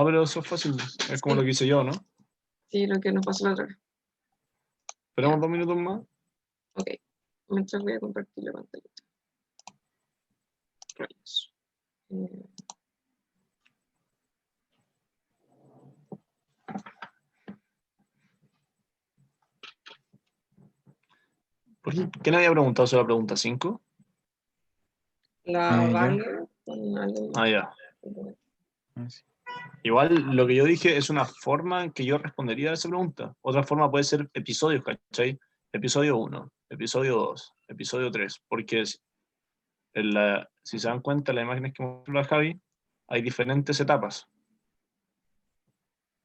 pero eso es fácil. Es como lo que hice yo, ¿no? Sí, lo que nos pasó la otra vez. Esperemos 2 minutos más. Ok. Mientras voy a compartir la pantalla. Rayos. ¿Quién había preguntado sobre la pregunta 5? La Yo. Vale con alguien más. Ah, ya. Sí. Igual lo que yo dije es una forma en que yo respondería a esa pregunta. Otra forma puede ser episodios, ¿cachai? Episodio 1, episodio 2, episodio 3, porque si se dan cuenta, las imágenes que mostró la Javi, hay diferentes etapas.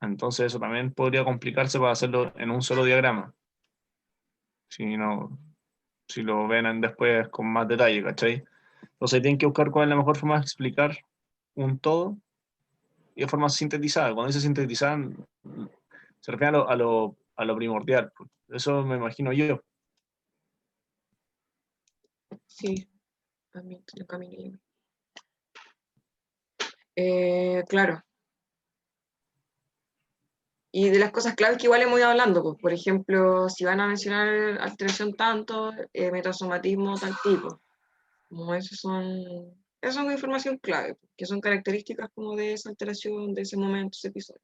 Entonces eso también podría complicarse para hacerlo en un solo diagrama. Si lo ven después con más detalle, ¿cachai? Entonces tienen que buscar cuál es la mejor forma de explicar un todo y de forma sintetizada. Cuando dice sintetizar, se refiere a lo primordial. Eso me imagino yo. Sí, a mí lo caminé. Claro. Y de las cosas claves que igual hemos ido hablando, pues, por ejemplo, si van a mencionar alteración tanto, metasomatismo tal tipo. Como eso son información clave, que son características como de esa alteración, de ese momento, ese episodio.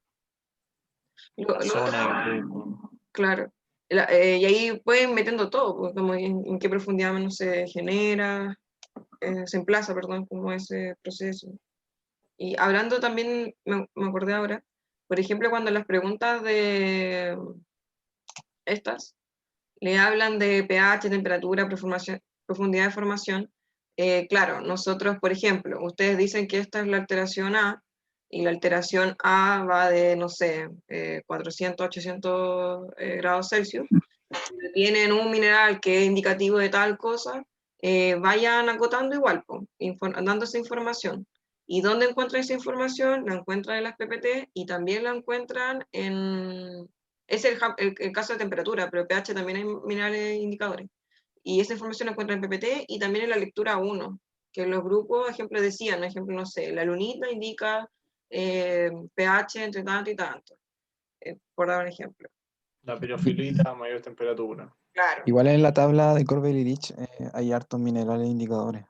La zona de grupo. Claro. Y ahí pueden metiendo todo, pues, como en qué profundidad no se genera, se emplaza, perdón, como ese proceso. Y hablando también, me acordé ahora, por ejemplo, cuando las preguntas de estas le hablan de pH, temperatura, profundidad de formación, claro, nosotros, por ejemplo, ustedes dicen que esta es la alteración A, y la alteración A va de, no sé, 400, 800 grados Celsius. Si tienen un mineral que es indicativo de tal cosa, vayan acotando igual, dando esa información. ¿Y dónde encuentran esa información? La encuentran en las PPT y también la encuentran en... Es el caso de temperatura, pero pH también hay minerales indicadores. Y esa información la encuentran en PPT y también en la lectura 1, que en los grupos, ejemplo, decían, ejemplo, no sé, la lunita indica pH entre tanto y tanto, por dar un ejemplo. La pirofilita a mayor temperatura. Claro. Igual en la tabla de Corbel y Rich hay hartos minerales indicadores.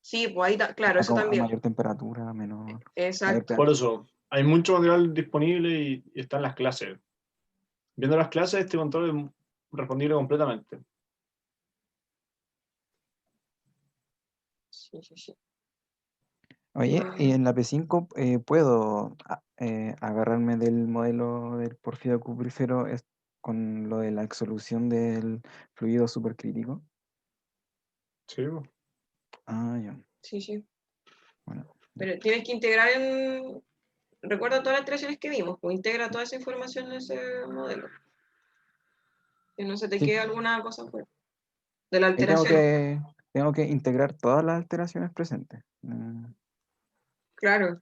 Sí, pues ahí, claro, eso A también. mayor temperatura, menor. Exacto. Por eso, hay mucho material disponible y está en las clases. Viendo las clases, este control es respondible completamente. Sí, sí, sí. Oye, y en la P5 puedo agarrarme del modelo del porfido cuprífero con lo de la exsolución del fluido supercrítico. Sí, pues. Ah, ya. Sí, sí. Bueno. Pero tienes que integrar recuerda todas las iteraciones que vimos, pues integra toda esa información en ese modelo. Que no se te Sí, quede alguna cosa fuera. De la ahí tengo alteración. que integrar todas las alteraciones presentes. Claro.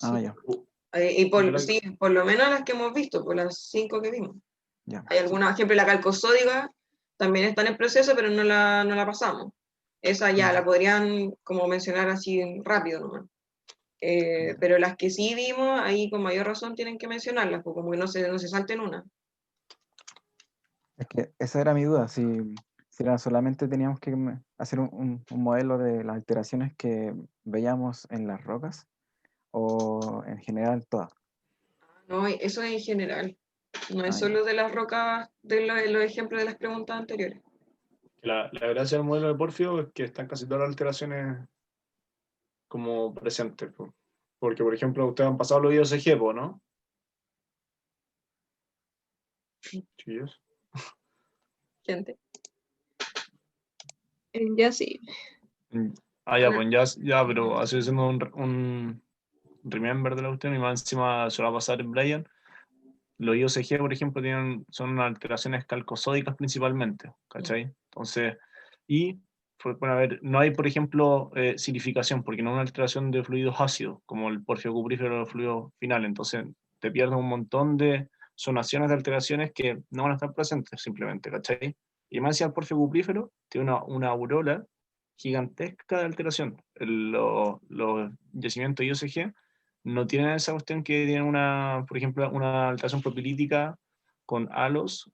Ah, Sí. ya. Y sí, por lo menos las que hemos visto, por las 5 que vimos. Ya. Hay algunas, por ejemplo, la calcosódica también está en el proceso, pero no la pasamos. Esa ya la podrían como mencionar así rápido nomás. Pero las que sí vimos, ahí con mayor razón tienen que mencionarlas, porque como que no se salten una. Es que esa era mi duda, si era solamente teníamos que hacer un modelo de las alteraciones que veíamos en las rocas o en general todas. No, eso es en general. No es Ah, solo de las rocas, de los ejemplos de las preguntas anteriores. La gracia del modelo de Porfio es que están casi todas las alteraciones como presentes. Po. Porque, por ejemplo, ustedes han pasado los IOCG, ¿no? Chillos. Gente. Ya sí. Ya, pues ya, pero así haciendo un remember de la cuestión y más encima se va a pasar en Brian. Los IOCG, por ejemplo, son alteraciones calcosódicas principalmente, ¿cachai? Entonces, bueno, a ver, no hay, por ejemplo, silificación, porque no es una alteración de fluidos ácidos, como el porfio cuprífero o fluido final, entonces te pierdes un montón de zonaciones de alteraciones que no van a estar presentes simplemente, ¿cachai? Y más encima el porfio cuprífero tiene una aurola gigantesca de alteración. Los yacimientos IOCG no tienen esa cuestión que tienen por ejemplo, una alteración propilítica con halos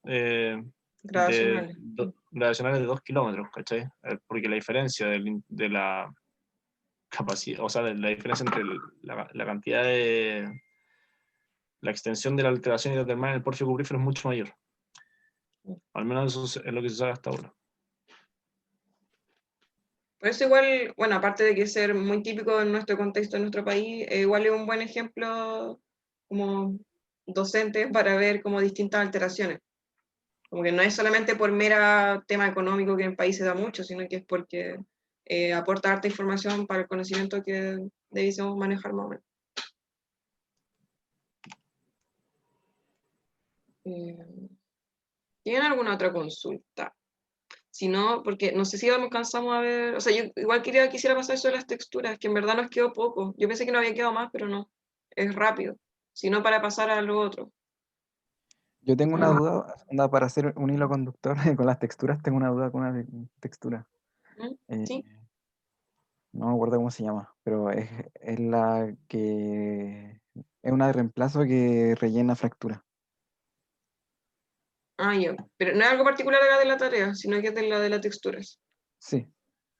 Gradacionales. gradacionales de 2 kilómetros, ¿cachai? Porque la diferencia de la capacidad, o sea, de la diferencia entre la cantidad de la extensión de la alteración hidrotermal en el porfio cuprífero es mucho mayor. Al menos eso es lo que se sabe hasta ahora. Por eso igual, bueno, aparte de que ser muy típico en nuestro contexto, en nuestro país, igual es un buen ejemplo como docente para ver como distintas alteraciones. Como que no es solamente por mera tema económico que en el país se da mucho, sino que es porque aporta harta información para el conocimiento que debiésemos manejar más o menos. ¿Tienen alguna otra consulta? Si no, porque no sé si alcanzamos a ver, o sea, yo igual quisiera pasar eso de las texturas, que en verdad nos quedó poco. Yo pensé que no había quedado más, pero no, es rápido. Si no, para pasar a lo otro. Yo tengo una duda, onda, para hacer un hilo conductor con las texturas, tengo una duda con una textura. ¿Mm? Eh, ¿Sí? no me acuerdo cómo se llama, pero es la que es una de reemplazo que rellena fractura. Ah, ya. Pero no es algo particular acá de la tarea, sino que es de la de las texturas. Sí.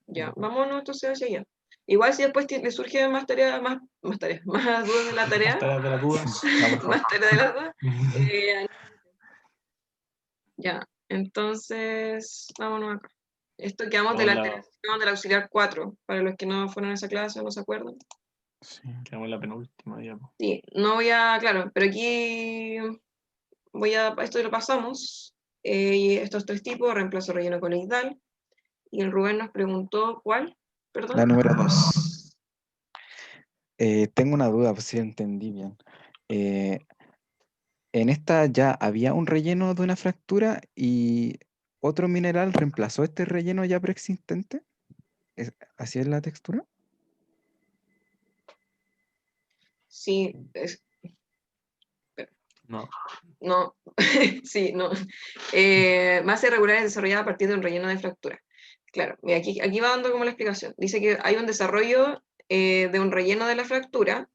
Ya, vámonos entonces hacia allá. Igual si después le surge más tareas, más dudas de la tarea, Hasta de las dudas. No, por favor. más tareas de las dudas, ya, entonces, vámonos acá. Esto quedamos de la alteración del auxiliar 4, para los que no fueron a esa clase o no se acuerdan. Sí. Quedamos en la penúltima ya. Sí, no claro, pero aquí esto lo pasamos, y estos tres tipos, reemplazo relleno coloidal, y el Rubén nos preguntó, ¿cuál? Perdón. La número 2. Tengo una duda, pues si entendí bien. En esta ya había un relleno de una fractura y otro mineral reemplazó este relleno ya preexistente. ¿Así es la textura? Sí, No. no, sí, no. Masa irregular es desarrollada a partir de un relleno de fractura. Claro, mira, aquí va dando como la explicación. Dice que hay un desarrollo de un relleno de la fractura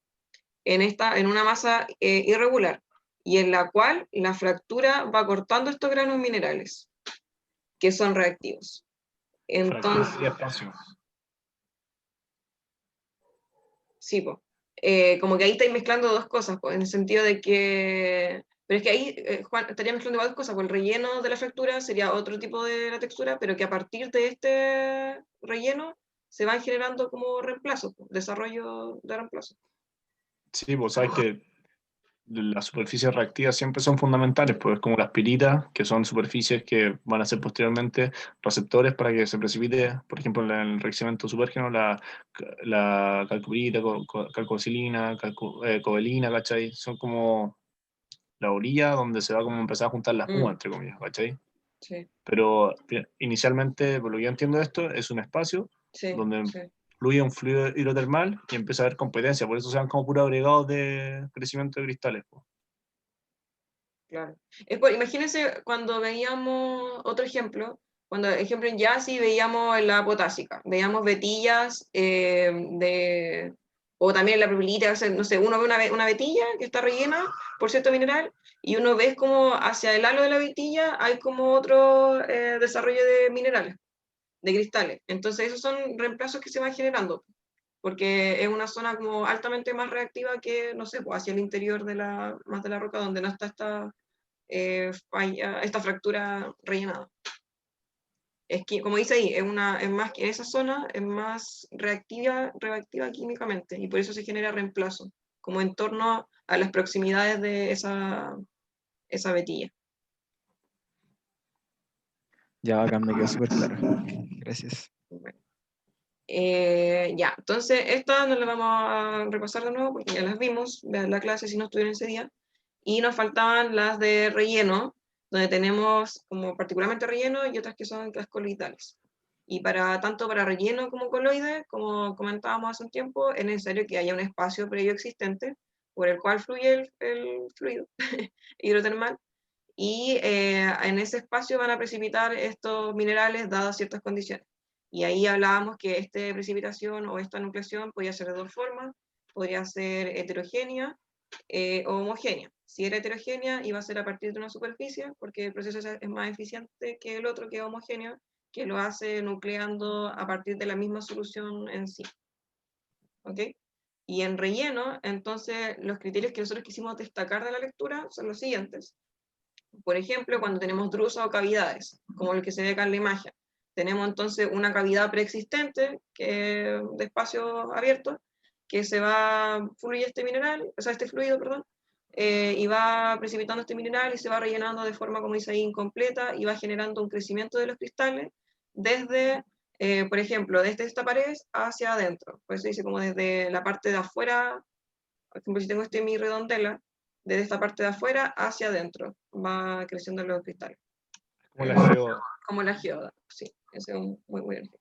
en una masa irregular, y en la cual la fractura va cortando estos granos minerales, que son reactivos. Entonces, Y espacio. sí, po. Como que ahí estáis mezclando dos cosas, po, en el sentido de que... Pero es que ahí, Juan, estaría mezclando dos cosas, pues el relleno de la fractura sería otro tipo de la textura, pero que a partir de este relleno se van generando como reemplazos, po, desarrollo de reemplazo. Sí, vos sabes que las superficies reactivas siempre son fundamentales, pues como las piritas, que son superficies que van a ser posteriormente receptores para que se precipite, por ejemplo, en el enriquecimiento supérgeno, la calcopirita, calcocilina, covelina, ¿cachai? Son como la orilla donde se va como a empezar a juntar la espuma, entre comillas, ¿cachai? Sí, Pero inicialmente, por lo que yo entiendo de esto, es un espacio sí, donde sí. fluye un fluido hidrotermal y empieza a haber competencia, por eso se dan como puros agregados de crecimiento de cristales, pues. Claro. Imagínense cuando veíamos otro ejemplo, cuando ejemplo en Yassi veíamos la potásica, veíamos vetillas o también la propilita, no sé, uno ve una vetilla que está rellena por cierto mineral y uno ve como hacia el halo de la vetilla hay como otro desarrollo de minerales, de cristales. Entonces esos son reemplazos que se van generando, porque es una zona como altamente más reactiva que, no sé, pues hacia el interior más de la roca donde no está esta fractura rellenada. Es que, como dice ahí, es más que en esa zona es más reactiva químicamente y por eso se genera reemplazo, como en torno a las proximidades de esa vetilla. Ya acá me quedó súper claro. Gracias. Bueno. Ya, entonces estas no las vamos a repasar de nuevo porque ya las vimos, vean la clase si no estuvieron ese día, y nos faltaban las de relleno, donde tenemos como particularmente relleno y otras que son las coloidales. Y tanto para relleno como coloide, como comentábamos hace un tiempo, es necesario que haya un espacio previo existente por el cual fluye el fluido hidrotermal, y en ese espacio van a precipitar estos minerales dadas ciertas condiciones. Y ahí hablábamos que esta precipitación o esta nucleación podía ser de dos formas. podría ser heterogénea o homogénea. Si era heterogénea, iba a ser a partir de una superficie, porque el proceso es más eficiente que el otro, que es homogéneo, que lo hace nucleando a partir de la misma solución en sí. ¿Ok? Y en relleno, entonces, los criterios que nosotros quisimos destacar de la lectura son los siguientes. Por ejemplo, cuando tenemos drusas o cavidades, como el que se ve acá en la imagen, tenemos entonces una cavidad preexistente de espacio abierto, que se va, fluye este mineral, o sea, este fluido, perdón, y va precipitando este mineral y se va rellenando de forma, como dice ahí, incompleta, y va generando un crecimiento de los cristales desde, por ejemplo, desde esta pared hacia adentro. Por eso dice como desde la parte de afuera, por ejemplo, si tengo mi redondela, desde esta parte de afuera hacia adentro va creciendo los cristales. Como la geoda. Como la geoda, sí, ese es un muy buen ejemplo.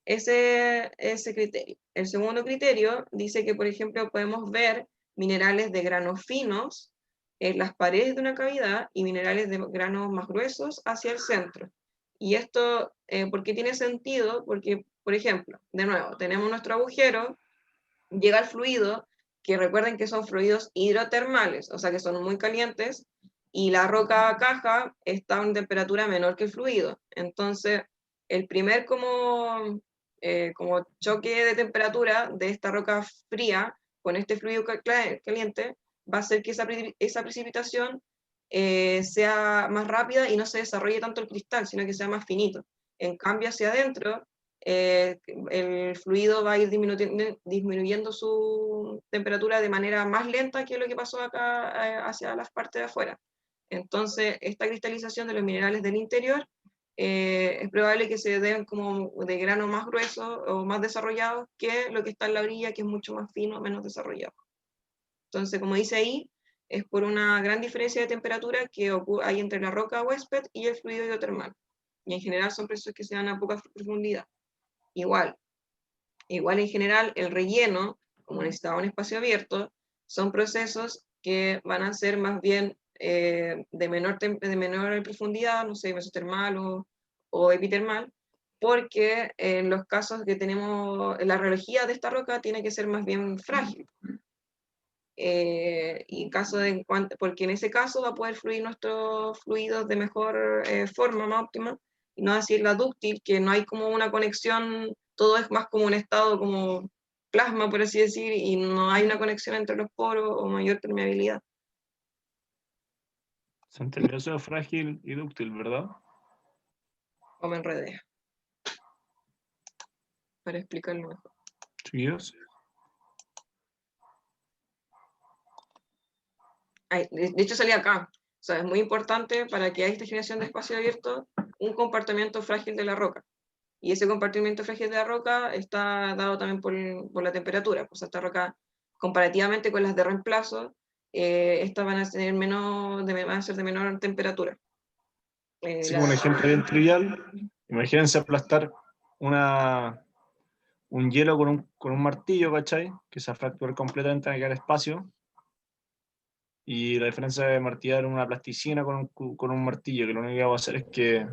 Ese criterio. El segundo criterio dice que, por ejemplo, podemos ver minerales de granos finos en las paredes de una cavidad y minerales de granos más gruesos hacia el centro. Y esto, ¿por qué tiene sentido? Porque, por ejemplo, de nuevo, tenemos nuestro agujero, llega el fluido, que recuerden que son fluidos hidrotermales, o sea que son muy calientes, y la roca caja está a una temperatura menor que el fluido. Entonces, el primer como choque de temperatura de esta roca fría con este fluido caliente va a hacer que esa precipitación sea más rápida y no se desarrolle tanto el cristal, sino que sea más finito. En cambio, hacia adentro, el fluido va a ir disminuyendo su temperatura de manera más lenta que lo que pasó acá hacia las partes de afuera. Entonces, esta cristalización de los minerales del interior es probable que se den como de grano más grueso o más desarrollado que lo que está en la orilla, que es mucho más fino, menos desarrollado. Entonces, como dice ahí, es por una gran diferencia de temperatura que hay entre la roca huésped y el fluido hidrotermal. Y en general son procesos que se dan a poca profundidad. Igual en general, el relleno, como necesitaba un espacio abierto, son procesos que van a ser más bien de menor profundidad, no sé, mesotermal o epitermal, porque en los casos que tenemos, la reología de esta roca tiene que ser más bien frágil. Porque en ese caso va a poder fluir nuestros fluidos de mejor forma, más óptima, y no así la dúctil, que no hay como una conexión, todo es más como un estado como plasma, por así decir, y no hay una conexión entre los poros o mayor permeabilidad. Se entendió eso de frágil y dúctil, ¿verdad? O me enredé. Para explicarlo mejor. Chiquillos. De hecho salía acá. O sea, es muy importante para que haya esta generación de espacio abierto un compartimiento frágil de la roca. Y ese compartimiento frágil de la roca está dado también por la temperatura. O sea, esta roca, comparativamente con las de reemplazo, estas van a ser de menor temperatura. Así como un ejemplo bien trivial, imagínense aplastar un hielo con un martillo, ¿cachai? Que se va a fracturar completamente, va a quedar espacio. Y la diferencia de martillar una plasticina con un martillo, que lo único que va a hacer es que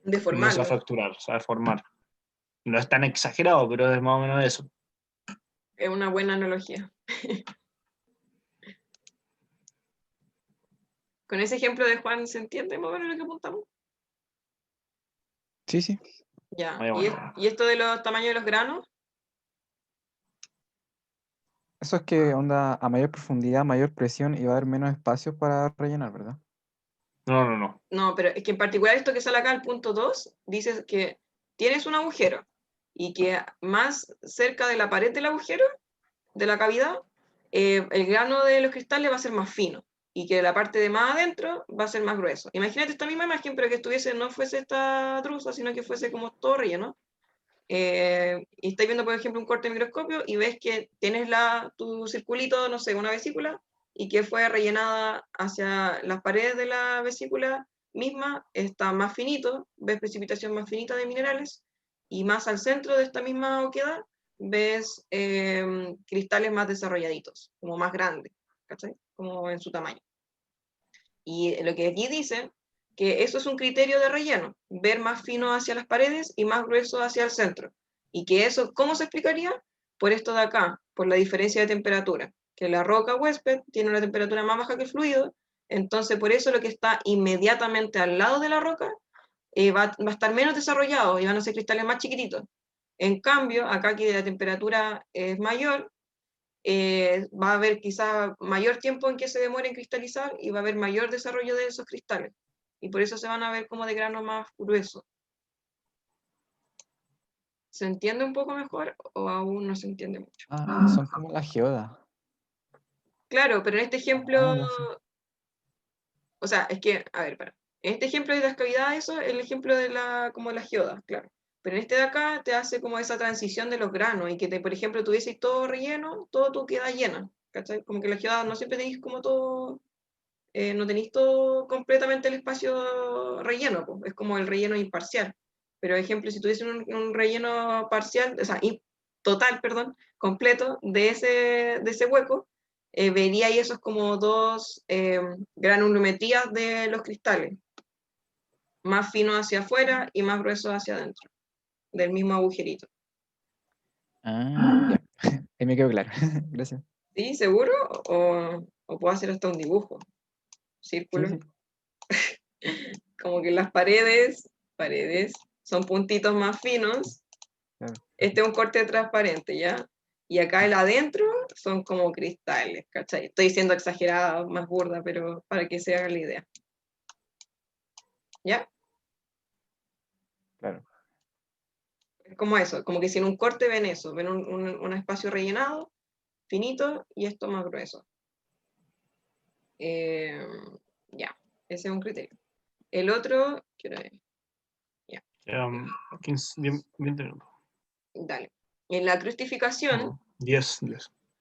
no se va a fracturar, se va a deformar. No es tan exagerado, pero es más o menos eso. Es una buena analogía. Con ese ejemplo de Juan, ¿se entiende más o menos lo que apuntamos? Sí, sí. Ya. Bueno. ¿Y esto de los tamaños de los granos? Eso es que onda a mayor profundidad, mayor presión y va a haber menos espacio para rellenar, ¿verdad? No. No, pero es que en particular esto que sale acá, el punto 2, dice que tienes un agujero y que más cerca de la pared del agujero, de la cavidad, el grano de los cristales va a ser más fino y que la parte de más adentro va a ser más grueso. Imagínate esta misma imagen, pero que no fuese esta drusa, sino que fuese como todo relleno. Y estáis viendo, por ejemplo, un corte de microscopio y ves que tienes tu circulito, no sé, una vesícula, y que fue rellenada hacia las paredes de la vesícula misma, está más finito, ves precipitación más finita de minerales, y más al centro de esta misma oquedad ves cristales más desarrolladitos, como más grandes, ¿cachai? Como en su tamaño. Y lo que aquí dice, que eso es un criterio de relleno, ver más fino hacia las paredes y más grueso hacia el centro. Y que eso, ¿cómo se explicaría? Por esto de acá, por la diferencia de temperatura, que la roca huésped tiene una temperatura más baja que el fluido, entonces por eso lo que está inmediatamente al lado de la roca va a estar menos desarrollado y van a ser cristales más chiquititos. En cambio, acá que la temperatura es mayor, va a haber quizá mayor tiempo en que se demore en cristalizar y va a haber mayor desarrollo de esos cristales. Y por eso se van a ver como de grano más grueso. ¿Se entiende un poco mejor o aún no se entiende mucho? Ah, son como las geodas. Claro, pero en este ejemplo, Ah, ya sé. o sea, es que, a ver, para. En este ejemplo de las cavidades, eso es el ejemplo de como las geodas, claro. Pero en este de acá te hace como esa transición de los granos y que, por ejemplo, tuviese todo relleno, todo tú queda llena, ¿cachai? Como que las geodas no siempre tenéis como todo, no tenéis todo completamente el espacio relleno, pues, es como el relleno imparcial. Pero, por ejemplo, si tuviesen un relleno parcial, o sea, total, perdón, completo de ese hueco, vería ahí esos como dos granulometrías de los cristales, más fino hacia afuera y más grueso hacia adentro, del mismo agujerito. Ah, ya. Ahí me quedó claro. Gracias. ¿Sí? ¿Seguro? ¿O puedo hacer hasta un dibujo? Sí, Círculo. sí. Como que las paredes son puntitos más finos. Claro. Este es un corte transparente, ¿ya? Y acá el adentro son como cristales, ¿cachai? Estoy siendo exagerada, más burda, pero para que se haga la idea. ¿Ya? Claro. Es como eso, como que si en un corte ven eso, ven un espacio rellenado, finito, y esto más grueso. Ya, ese es un criterio. El otro, ¿qué hora es? Quedan 15, 20 minutos. Dale. En la crustificación, No, 10.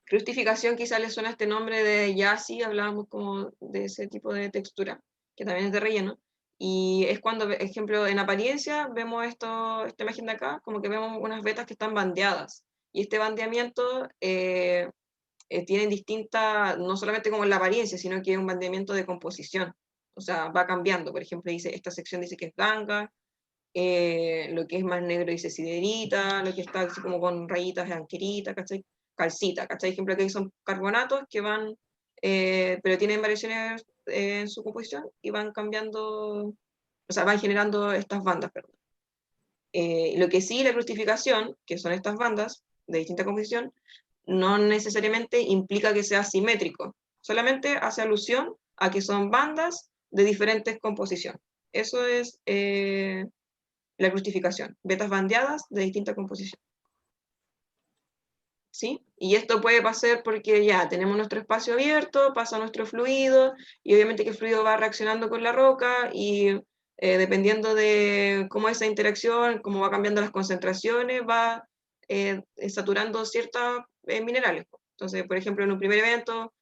crustificación quizá le suena este nombre de Yassi, hablábamos como de ese tipo de textura, que también es de relleno, y es cuando, por ejemplo, en apariencia vemos esta imagen de acá, como que vemos unas vetas que están bandeadas, y este bandeamiento tiene distinta, no solamente como en la apariencia, sino que es un bandeamiento de composición, o sea, va cambiando, por ejemplo, esta sección dice que es ganga, lo que es más negro dice siderita, lo que está así como con rayitas de anquerita, ¿cachai? Calcita, ¿cachai? Ejemplo, que son carbonatos que van, pero tienen variaciones en su composición y van cambiando, o sea, van generando estas bandas, perdón. Lo que sí, la crustificación, que son estas bandas de distinta composición, no necesariamente implica que sea simétrico, solamente hace alusión a que son bandas de diferentes composiciones. Eso es la crustificación, vetas bandeadas de distinta composición. ¿Sí? Y esto puede pasar porque ya tenemos nuestro espacio abierto, pasa nuestro fluido, y obviamente que el fluido va reaccionando con la roca, y dependiendo de cómo es esa interacción, cómo va cambiando las concentraciones, va saturando ciertos minerales. Entonces, por ejemplo, en un primer evento,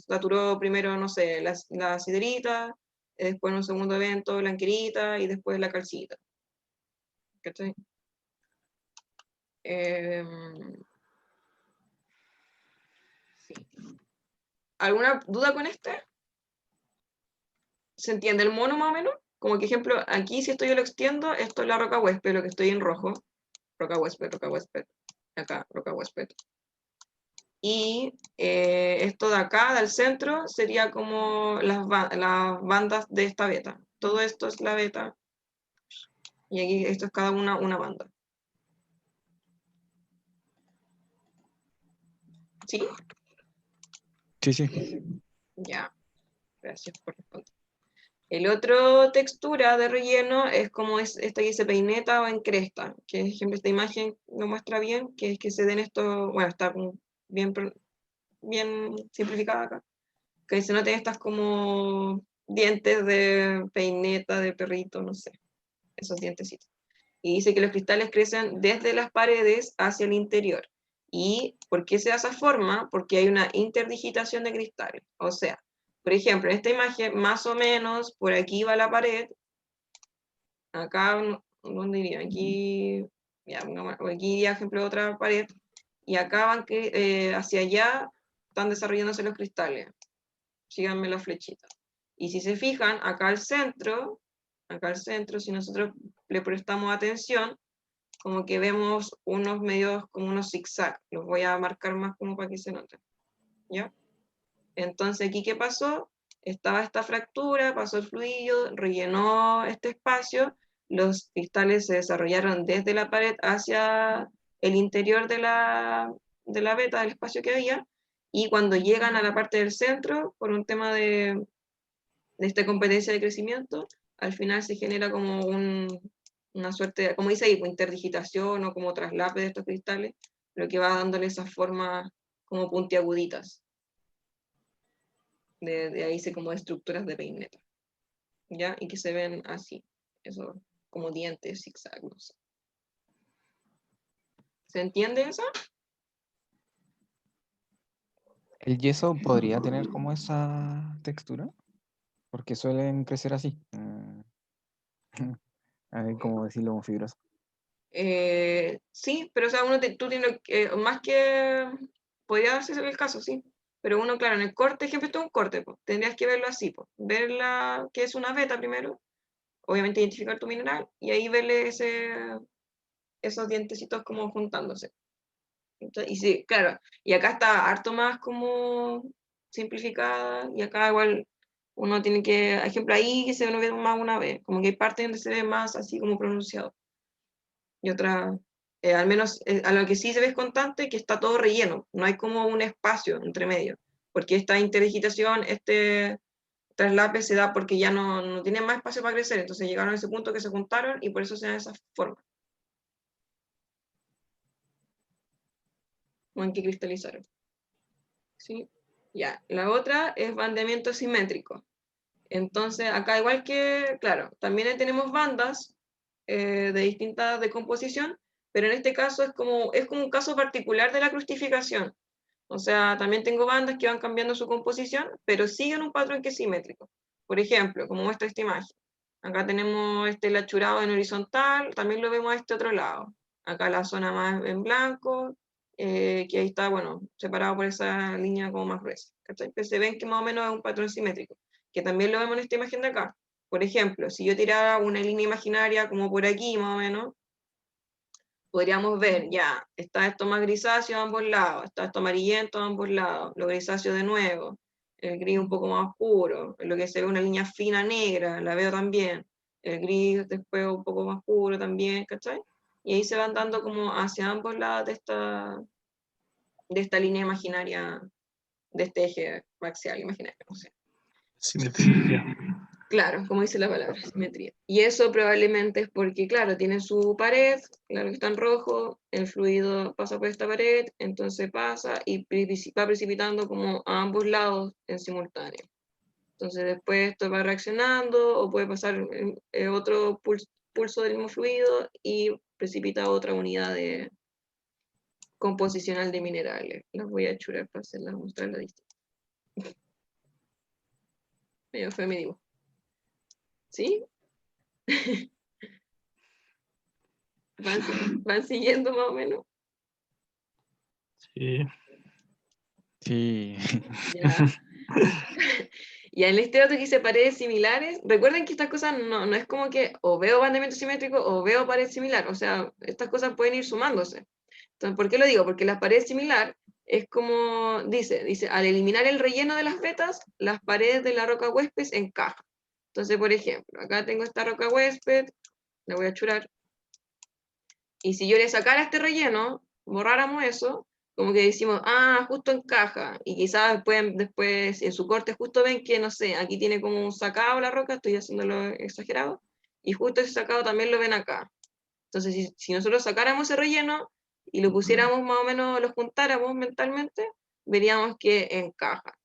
saturó primero, no sé, la siderita, después en un segundo evento la anquerita, y después la calcita. ¿Cachai? Sí. ¿Alguna duda con este? ¿Se entiende el mono más o menos? Como que ejemplo, aquí si esto yo lo extiendo, esto es la roca huésped, lo que estoy en rojo. Roca huésped, roca huésped. Acá, roca huésped. Y esto de acá, del centro, sería como las bandas de esta beta. Todo esto es la beta. Y aquí esto es cada una banda. ¿Sí? Sí, sí. Ya. Gracias por responder. El otro textura de relleno es como esta que dice peineta o en cresta, que ejemplo esta imagen lo muestra bien, que es que se den estos, bueno, está bien, bien simplificada acá, que se noten estas como dientes de peineta, de perrito, no sé, esos dientecitos. Y dice que los cristales crecen desde las paredes hacia el interior. ¿Y por qué se da esa forma? Porque hay una interdigitación de cristales. O sea, por ejemplo, en esta imagen, más o menos, por aquí va la pared, acá, ¿dónde iría? Aquí, ya, aquí iría, ejemplo, otra pared, y acá van hacia allá están desarrollándose los cristales. Síganme la flechita. Y si se fijan, acá al centro, si nosotros le prestamos atención, como que vemos unos medios como unos zigzag. Los voy a marcar más como para que se noten. ¿Ya? Entonces, ¿aquí qué pasó? Estaba esta fractura, pasó el fluido, rellenó este espacio, los cristales se desarrollaron desde la pared hacia el interior de la veta, del espacio que había, y cuando llegan a la parte del centro, por un tema de esta competencia de crecimiento, al final se genera como una suerte, como dice ahí, pues, interdigitación o como traslape de estos cristales, lo que va dándole esas formas como puntiaguditas. De ahí se como estructuras de peineta, ¿ya? Y que se ven así, eso, como dientes zigzag, no sé. ¿Se entiende eso? ¿El yeso podría tener como esa textura? Porque suelen crecer así. A ver, ¿cómo decirlo como fibroso? Sí, pero o sea, tú tienes que, más que, podría darse el caso, sí, pero uno, claro, en el corte, ejemplo, esto es un corte, pues, tendrías que verlo así, pues, ver que es una veta primero, obviamente identificar tu mineral, y ahí verle esos dientecitos como juntándose. Entonces, y sí, claro, y acá está harto más como simplificada, y acá igual uno tiene que, por ejemplo, ahí que se ve más una vez, como que hay partes donde se ve más así como pronunciado, y otra, al menos a lo que sí se ve es constante, que está todo relleno, no hay como un espacio entre medio, porque esta interdigitación, este traslape se da porque ya no tienen más espacio para crecer, entonces llegaron a ese punto que se juntaron y por eso se dan esas formas, o en que cristalizaron. ¿Sí? Ya, la otra es bandeamiento simétrico. Entonces, acá igual que, claro, también tenemos bandas de distinta decomposición, pero en este caso es como un caso particular de la crustificación. O sea, también tengo bandas que van cambiando su composición, pero siguen un patrón que es simétrico. Por ejemplo, como muestra esta imagen. Acá tenemos este lachurado en horizontal, también lo vemos a este otro lado. Acá la zona más en blanco, que ahí está, bueno, separado por esa línea como más gruesa. ¿Cachai? Que se ven que más o menos es un patrón simétrico, que también lo vemos en esta imagen de acá. Por ejemplo, si yo tirara una línea imaginaria como por aquí más o menos, podríamos ver, ya, está esto más grisáceo a ambos lados, está esto amarillento a ambos lados, lo grisáceo de nuevo, el gris un poco más oscuro, en lo que se ve una línea fina negra, la veo también, el gris después un poco más oscuro también, ¿cachai? Y ahí se van dando como hacia ambos lados de esta línea imaginaria, de este eje axial imaginario, no sé. Simetría. Claro, como dice la palabra, simetría. Y eso probablemente es porque, claro, tiene su pared, claro que está en rojo, el fluido pasa por esta pared, entonces pasa y va precipitando como a ambos lados en simultáneo. Entonces después esto va reaccionando o puede pasar otro pulso del mismo fluido y precipita otra unidad de composicional de minerales. Las voy a churar para hacerlas, mostrarlas distintas. Medio fue mi dibujo. ¿Sí? ¿Van siguiendo más o menos? Sí. Sí. Ya. Y en este otro que dice paredes similares, recuerden que estas cosas no es como que o veo bandamiento simétrico o veo pared similar, o sea, estas cosas pueden ir sumándose. Entonces, ¿por qué lo digo? Porque la pared similar es como dice, al eliminar el relleno de las vetas, las paredes de la roca huésped encajan. Entonces, por ejemplo, acá tengo esta roca huésped, la voy a churar, y si yo le sacara este relleno, borráramos eso, como que decimos, ah, justo encaja, y quizás después en su corte justo ven que, no sé, aquí tiene como un sacado la roca, estoy haciéndolo exagerado, y justo ese sacado también lo ven acá. Entonces, si nosotros sacáramos ese relleno y lo pusiéramos más o menos, lo juntáramos mentalmente, veríamos que encaja.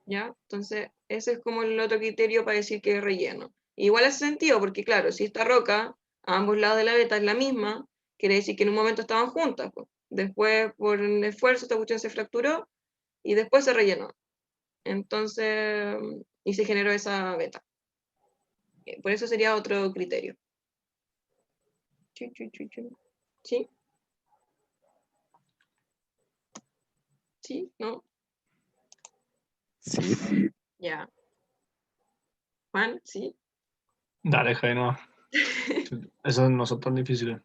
¿Ya? Entonces, ese es como el otro criterio para decir que es relleno. Igual hace sentido, porque claro, si esta roca a ambos lados de la veta es la misma, quiere decir que en un momento estaban juntas, pues. Después, por el esfuerzo, esta cuestión se fracturó y después se rellenó. Entonces, y se generó esa veta. Por eso sería otro criterio. ¿Sí? ¿Sí? ¿No? Sí. Ya. Juan, ¿sí? Dale, Jaime, no. Esos no son tan difíciles.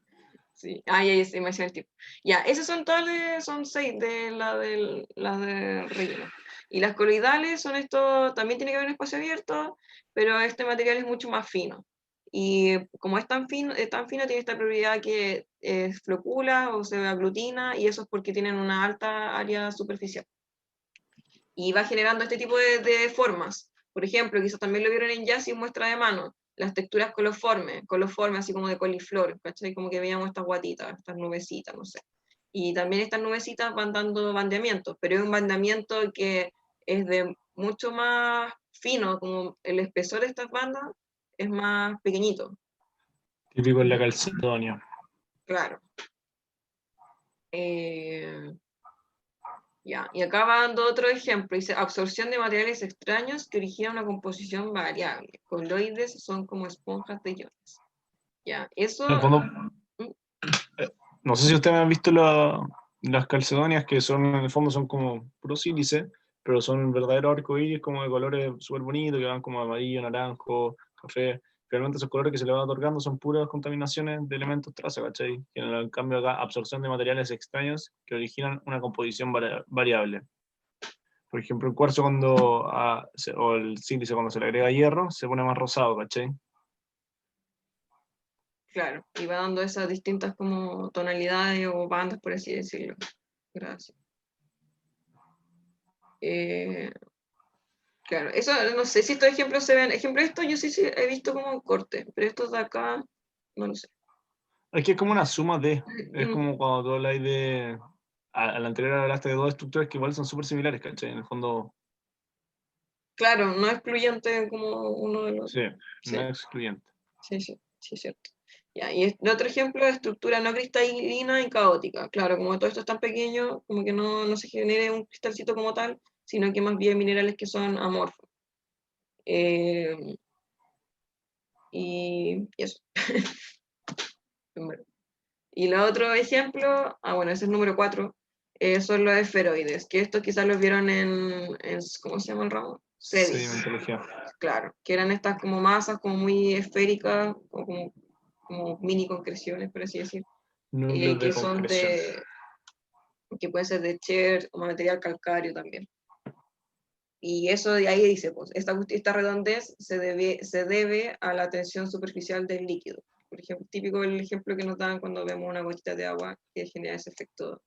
Sí, ya se me hacía el tipo. Ya, esos son todas, son 6 de las de relleno. Y las coloidales son esto, también tiene que haber un espacio abierto, pero este material es mucho más fino. Y como es tan fino, tiene esta propiedad que flocula o se aglutina, y eso es porque tienen una alta área superficial. Y va generando este tipo de formas. Por ejemplo, quizás también lo vieron en Jazz y muestra de mano, las texturas coliformes, así como de coliflor, ¿cachai? Como que veíamos estas guatitas, estas nubecitas, no sé. Y también estas nubecitas van dando bandeamientos, pero es un bandeamiento que es de mucho más fino, como el espesor de estas bandas es más pequeñito, Típico en la Calcedonia. claro. Ya, y acá va dando otro ejemplo, dice absorción de materiales extraños que originan una composición variable. Coloides son como esponjas de iones. Ya, eso... En el fondo, mm, no sé si ustedes han visto las calcedonias, que son, en el fondo son como puro sílice, pero son un verdadero arco iris como de colores súper bonitos, que van como amarillo, naranjo, café. Realmente esos colores que se le van otorgando son puras contaminaciones de elementos traza, ¿cachai? Que en cambio acá, absorción de materiales extraños que originan una composición variable. Por ejemplo, el cuarzo o el sílice cuando se le agrega hierro, se pone más rosado, ¿cachai? claro, y va dando esas distintas como tonalidades o bandas, por así decirlo. Gracias. Claro, eso no sé si estos ejemplos se ven. Ejemplo, esto yo sí he visto como un corte, pero estos de acá, no lo sé. Es que es como una suma de. Es Mm, como cuando tú hablas de. A la anterior hablaste de dos estructuras que igual son súper similares, ¿cachai? En el fondo, claro, no excluyente como uno del otro. sí, no Sí, es excluyente. sí, es cierto. Ya, y el otro ejemplo es estructura no cristalina y caótica. Claro, como todo esto es tan pequeño, como que no se genere un cristalcito como tal, sino que más bien minerales que son amorfos. Eh, y eso. Y el otro ejemplo, bueno, ese es el número 4, son los esferoides, que estos quizás los vieron ¿cómo se llama el ramo? CEDIS, Sedimentología. claro, que eran estas como masas como muy esféricas, o como mini concreciones, por así decir, Núcleos de que son concreción. que pueden ser de Cher o material calcáreo también. Y eso de ahí dice, pues, esta redondez se debe a la tensión superficial del líquido. Por ejemplo, típico el ejemplo que nos dan cuando vemos una gotita de agua que genera ese efecto.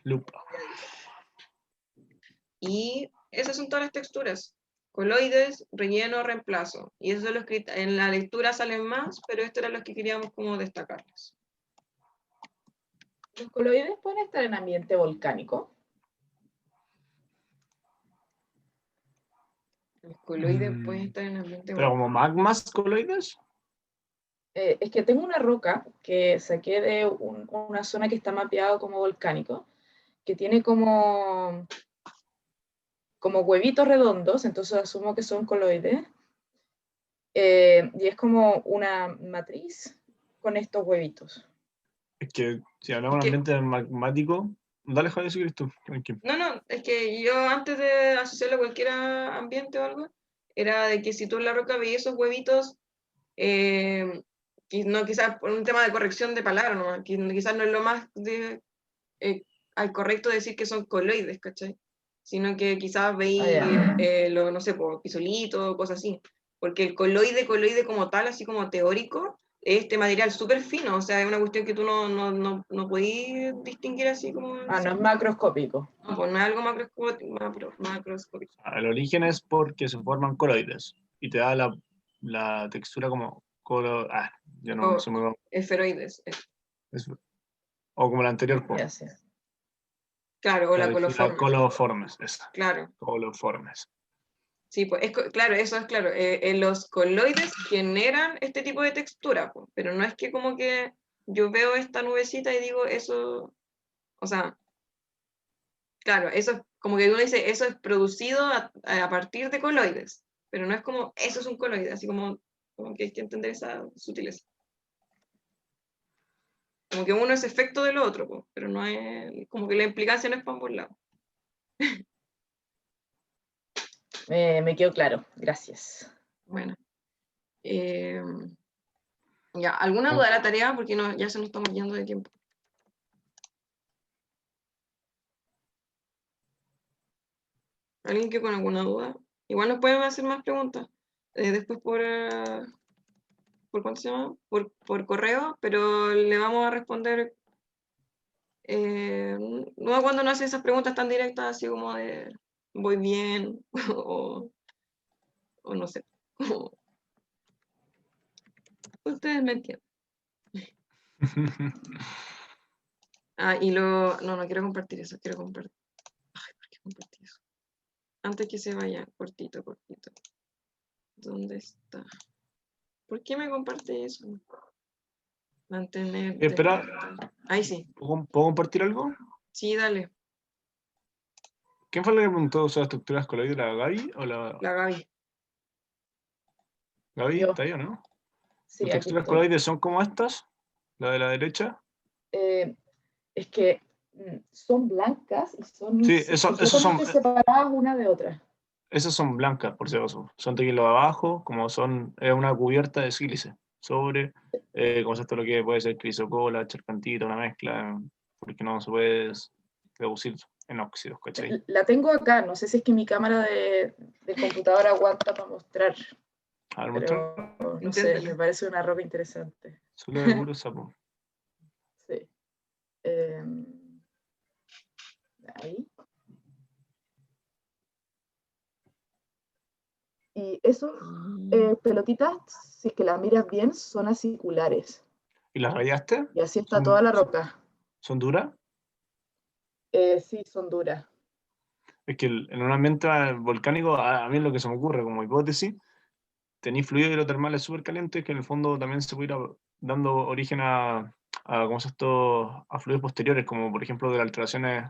Lupa. Y esas son todas las texturas. Coloides, relleno, reemplazo. Y eso es lo que en la lectura salen más, pero estos eran los que queríamos como destacarles. ¿Los coloides pueden estar en ambiente volcánico? Los coloides pueden estar en ambiente Pero como magmas coloides. Es que tengo una roca que saqué de una zona que está mapeado como volcánico, que tiene como huevitos redondos, entonces asumo que son coloides, y es como una matriz con estos huevitos. Es que si Es hablamos de un que, ambiente magmático, dale, Javier, si quieres tú. Tranquilo. no, es que yo antes de asociarlo a cualquier ambiente o algo, era de que si tú en la roca veías esos huevitos, no quizás por un tema de corrección de palabras, ¿no? Quizás no es lo más al correcto decir que son coloides, ¿cachai? Sino que quizás Ah, veis, ya. no sé, por pisolito, cosas así. Porque el coloide como tal, así como teórico, es este material súper fino, o sea, es una cuestión que tú no podís distinguir así como... Ah, no es macroscópico. No, pues no es algo macroscópico. El origen es porque se forman coloides y te da la textura como ya no O se me va. esferoides, Es- o como la anterior, Ya sé. claro, o la la textura coloforme, coloformes, esa. claro. Coloformes. Sí, pues claro, eso es claro. Los coloides generan este tipo de textura, pues, pero no es que como que yo veo esta nubecita y digo eso, o sea, claro, eso es como que uno dice, eso es producido a partir de coloides, pero no es como, eso es un coloide, así como que hay que entender esa sutileza. Como que uno es efecto del otro, pues, pero no es, como que la implicancia no es para ambos lados. Me quedó claro, gracias. Bueno. Eh, Ya, ¿alguna duda de la tarea? Porque no, ya se nos estamos yendo de tiempo. ¿Alguien que con alguna duda? Igual nos pueden hacer más preguntas. Después por ¿cuánto se llama? Por correo, pero le vamos a responder no cuando nos hacen esas preguntas tan directas, así como de voy bien, o no sé. Ustedes me entienden. Y no quiero compartir eso, quiero compartir. Ay, ¿por qué compartí eso? Antes que se vaya, cortito. ¿Dónde está? ¿Por qué me comparte eso? Mantener. Espera, Ahí sí. ¿puedo compartir algo? Sí, dale, ¿Quién fue la que preguntó sobre estructuras coloridas? ¿La Gaby o la la Gaby. Gaby? Yo. ¿Está ahí o no? Sí, ¿Las aquí texturas estoy. coloides son como estas? ¿La de la derecha? Es que son blancas y son Sí, esos son, completamente separadas una de otra. esas son blancas, por si acaso. Son tequilos de abajo, como es una cubierta de sílice sobre, como es esto lo que puede ser crisocola, charcantita, una mezcla, porque no se puede reducir en óxidos, ¿cachai? La tengo acá, no sé si es que mi cámara del computador aguanta para mostrar, A ver, pero muéstralo. no sé, Inténtalo. me parece una roca interesante. Solo de puro sapo. Sí. Ahí. Y esos pelotitas, si es que las miras bien, son aciculares. ¿Y las rayaste? Y así está toda la roca. ¿Son duras? Sí, son duras. Es que en un ambiente volcánico, a mí es lo que se me ocurre como hipótesis, tenéis fluidos hidrotermales súper calientes que en el fondo también se puede ir dando origen ¿cómo se esto? A fluidos posteriores, como por ejemplo de las alteraciones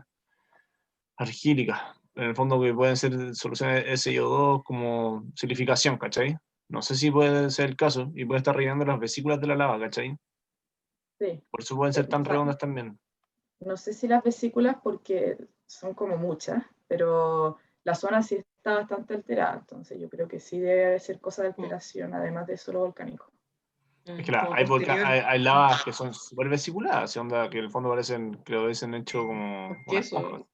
argílicas. En el fondo que pueden ser soluciones SiO2 como silificación, ¿cachai? No sé si puede ser el caso y puede estar rellenando las vesículas de la lava, ¿cachai? Sí. Por eso pueden ser tan O sea, redondas también. no sé si las vesículas porque son como muchas, pero la zona sí está bastante alterada, entonces yo creo que sí debe ser cosa de alteración, además de solo volcánico. Es que Como hay, posterior. hay lavas que son súper vesiculadas, onda, que en el fondo parecen, que lo dicen hecho como Un una queso. esponja.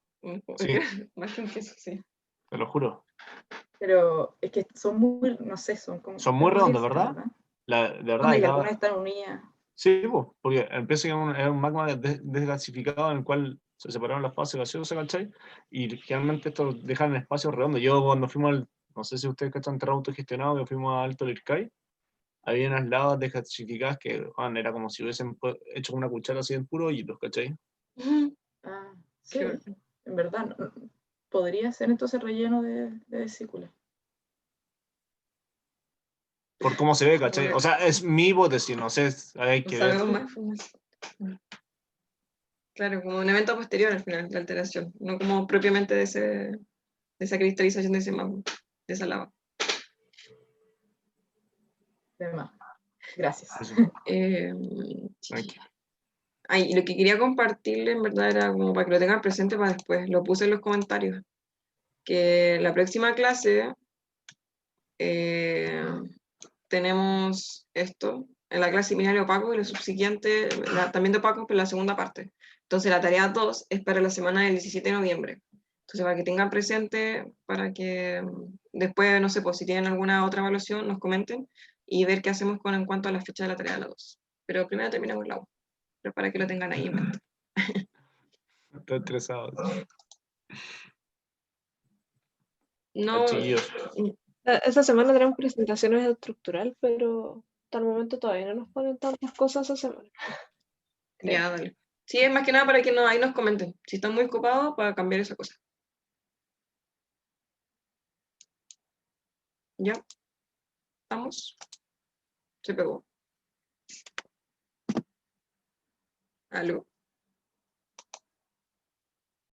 Sí, Más que un queso, sí. te lo juro. Pero es que son muy, no sé, son como Son muy redondas, hermosas, ¿verdad? ¿verdad? De verdad, Onda, hay y algunas lavas. están unidas. Sí, pues, porque empieza en es un magma desgasificado en el cual se separaron las fases gaseosas, ¿cachai? Y generalmente esto dejan espacios redondos. Yo cuando fuimos no sé si ustedes cachan terreno autogestionado, que fuimos a Alto Lircay, había unas lavas desgasificadas que era como si hubiesen hecho una cuchara así en puro hoyitos, ¿cachai? Ah, sí, en verdad, podría ser entonces relleno de vesícula. Por cómo se ve, ¿cachai? O sea, es mi hipótesis, no sé, hay No que ver. sabemos más información. Claro, como un evento posterior al final, la alteración, no como propiamente de esa cristalización de ese magma, de esa lava. Además, gracias. Eso, Sí. tranquilo. Y lo que quería compartirle en verdad era como para que lo tengan presente para después, lo puse en los comentarios, que la próxima clase tenemos esto, en la clase similar de opaco y lo subsiguiente también de opaco, pero la segunda parte. Entonces la tarea 2 es para la semana del 17 de noviembre. Entonces para que tengan presente, para que después, no sé, pues si tienen alguna otra evaluación, nos comenten y ver qué hacemos en cuanto a la fecha de la tarea de la 2. Pero primero terminamos la 1, pero para que lo tengan ahí en mente. Estoy estresado. No, Chiquillos. Esta semana tenemos presentaciones de estructural, pero hasta el momento todavía no nos ponen tantas cosas esa semana. Creo. ya, dale. Sí, es más que nada para que ahí nos comenten. Si están muy ocupados, para cambiar esa cosa. ¿Ya? ¿Estamos? Se pegó. ¿Aló?